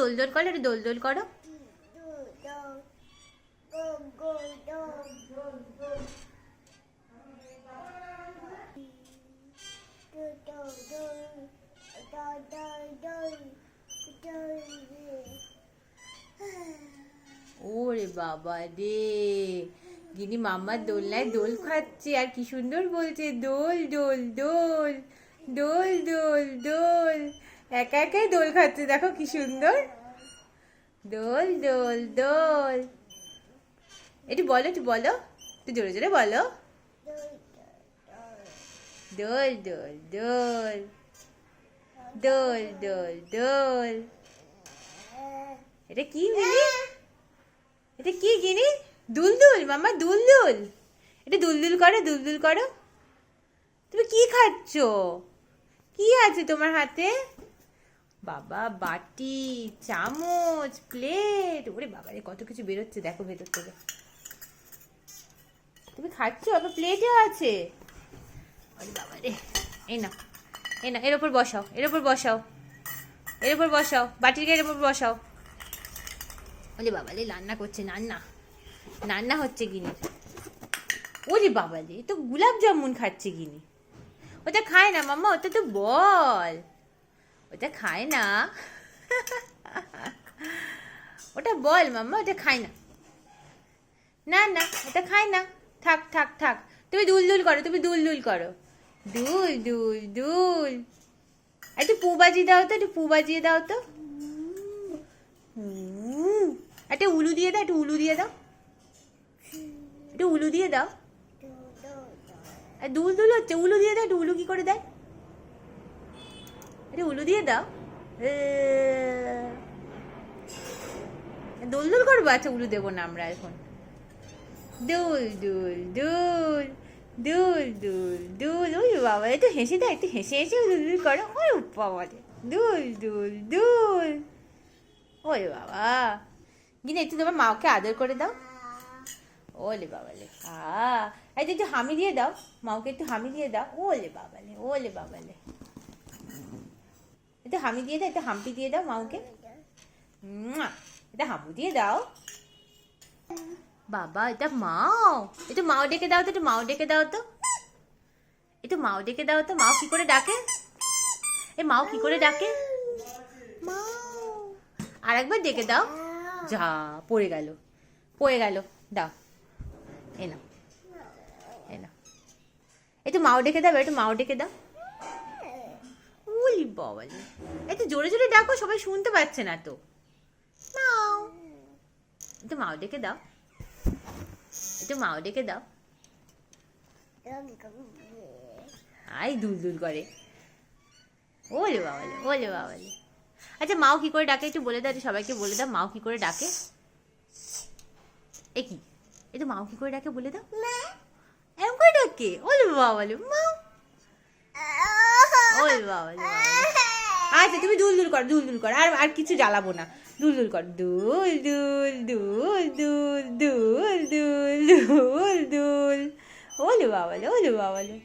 দোল দোল করো, একটু দোল দোল করো। ওরে বাবা রে, গিনি মাম্মার দোলনায় দোল খাচ্ছে আর কি সুন্দর বলছে দোল দোল দোল দোল দোল দোল। একা একাই দোল খাচ্ছে, দেখো কি সুন্দর, দোল দোল দোল। একটু বলো, একটু বলো, একটু জোরে জোরে বলো, দোল দোল দোল দোল দোল দোল। এটা কি গিনি, এটা কি গিনি? দুলদুল মাম্মা, দুলদুল। এটা দুলদুল করো, দুলদুল করো। তুমি কি খাচ্ছ? কি আছে তোমার হাতে? বাবা, বাটি, চামচ, প্লেট, ওরে বাবারে কত কিছু বেরোচ্ছে দেখো ভেতর থেকে। তুমি খাচ্ছ, আবার প্লেটও আছে। আরে বাবারে, এই না, এই না, এর ওপর বসাও, এর ওপর বসাও, এর ওপর বসাও, বাটির এর ওপর বসাও। ওরে বাবারে, রান্না করছে, নান্না নান্না হচ্ছে গিনির। ওরে বাবারে, তো গোলাপ জামুন খাচ্ছে গিনি। ওটা খায় না মাম্মা, ওটা তো বল, ওটা খায় না। ওটা বল মাম্মা, ওটা খায় না। না না, ওটা খায় না। থাক থাক থাক, তুমি দুল দুল করো, তুমি দুল দুল করো, দুল দুল দুল। একটু পু বাজিয়ে দাও তো, একটু পু বাজিয়ে দাও তো। একটা উলু দিয়ে দাও, একটু উলু দিয়ে দাও, একটু উলু দিয়ে দাও। দুল দুল হচ্ছে, উলু দিয়ে দাও, একটু উলু কি করে দেয়, একটু উলু দিয়ে দাও। দোল দোল করবো, আচ্ছা উলু দেবো না আমরা এখন। দুল দুল দুল দুল দুল দুল। ওই বাবা, একটু হেসে দাও, একটু হেসে হেসে দুল দুল করো। ওই বাবা রে, দুল দুল দুল। ওই বাবা, গিয়ে একটু তোমার মাকে আদর করে দাও। ওলে বাবালে, এই একটু হামি দিয়ে দাও, মাকে একটু হামি দিয়ে দাও। ওলে বাবালে, ওলে বাবালে, একটু হামি দিয়ে দাও, একটু হাম্পি দিয়ে দাও মাকে, এটা হাম্পু দিয়ে দাও। বাবা, এটা মাও, একটু মাও ডেকে দাও তো, একটু মাও ডেকে দাও তো, একটু মাও ডেকে দাও তো। মাও কি করে ডাকে? এ মাও কি করে ডাকে? মাও, আর একবার ডেকে দাও। যা, পড়ে গেল, পড়ে গেল, দাও, এ না, এ না, একটু মাও ডেকে দাও, একটু মাও ডেকে দাও। উলি বাবা, একটু জোরে জোরে ডাকো, সবাই শুনতে পাচ্ছে না তো। মাও, একটু মাও ডেকে দাও, একটু মাও ডেকে দাও। আই দুল দুল করে। ওলে বাবালে, ওলে বাবালে। আচ্ছা মাও কি করে ডাকে একটু বলে দাও, সবাইকে বলে দাও মাও কি করে ডাকে। এ কি, একটু মাও কি করে ডাকে বলে দাও। এমন করে ডাকে? ওলে বাবালে, মাও, ওলে বাবালে। আচ্ছা তুমি দুল দুল কর, দুল দুল কর, আর আর কিছু জ্বালাবো না। দুল দুল কর, দুল দুল দুল দুল দুল দুল দুল দুল। ওলে বাবালে, ওলে বাবালে।